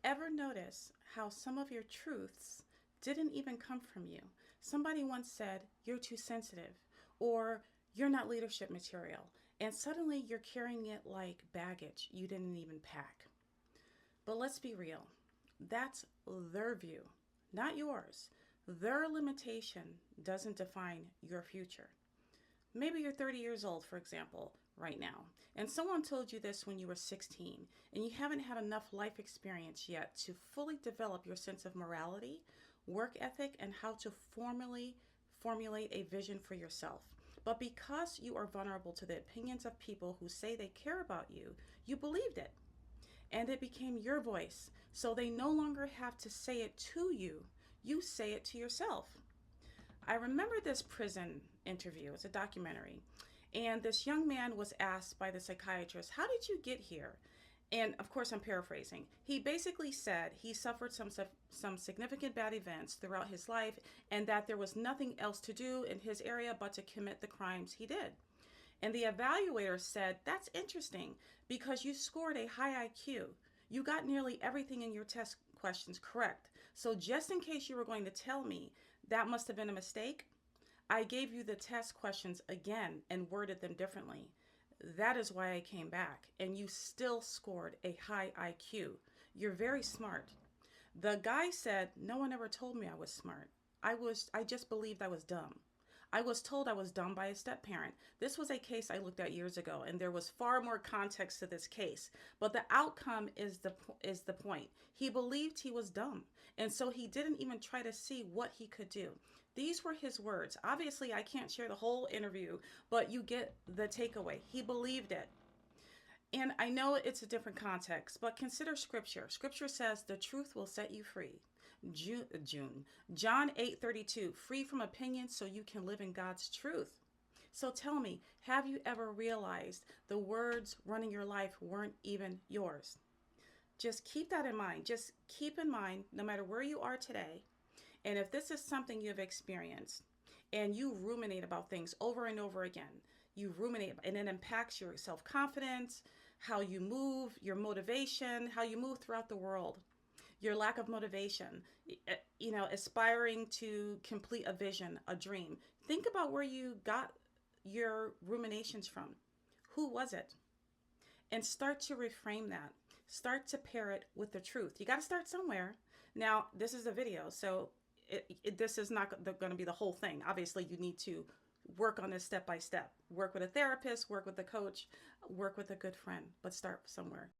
ever notice how some of your truths didn't even come from you? Somebody once said, "You're too sensitive," or "You're not leadership material." And suddenly you're carrying it like baggage you didn't even pack. But let's be real. That's their view, not yours. Their limitation doesn't define your future. Maybe you're 30 years old, for example, right now, and someone told you this when you were 16, and you haven't had enough life experience yet to fully develop your sense of morality, work ethic, and how to formulate a vision for yourself. But because you are vulnerable to the opinions of people who say they care about you, you believed it, and it became your voice. So they no longer have to say it to you, you say it to yourself. I remember this prison interview. It's a documentary. And this young man was asked by the psychiatrist, "How did you get here?" And of course, I'm paraphrasing. He basically said he suffered some significant bad events throughout his life, and that there was nothing else to do in his area but to commit the crimes he did. And the evaluator said, "That's interesting because you scored a high IQ. You got nearly everything in your test questions correct. So just in case you were going to tell me that must have been a mistake, I gave you the test questions again and worded them differently. That is why I came back, and you still scored a high IQ. You're very smart." The guy said, "No one ever told me I was smart. I just believed I was dumb. I was told I was dumb by a step parent." This was a case I looked at years ago, and there was far more context to this case. But the outcome is the point. He believed he was dumb, and so he didn't even try to see what he could do. These were his words. Obviously, I can't share the whole interview, but you get the takeaway. He believed it. And I know it's a different context, but consider scripture. Scripture says the truth will set you free. John 8:32, free from opinions so you can live in God's truth. So tell me, have you ever realized the words running your life weren't even yours? Just keep that in mind. Just keep in mind, no matter where you are today, and if this is something you have experienced and you ruminate about things over and over again, you ruminate and it impacts your self confidence, how you move, your motivation, how you move throughout the world, your lack of motivation, aspiring to complete a vision, a dream. Think about where you got your ruminations from. Who was it? And start to reframe that. Start to pair it with the truth. You got to start somewhere. Now, this is a video, so this is not going to be the whole thing. Obviously, you need to work on this step by step. Work with a therapist, work with a coach, work with a good friend, but start somewhere.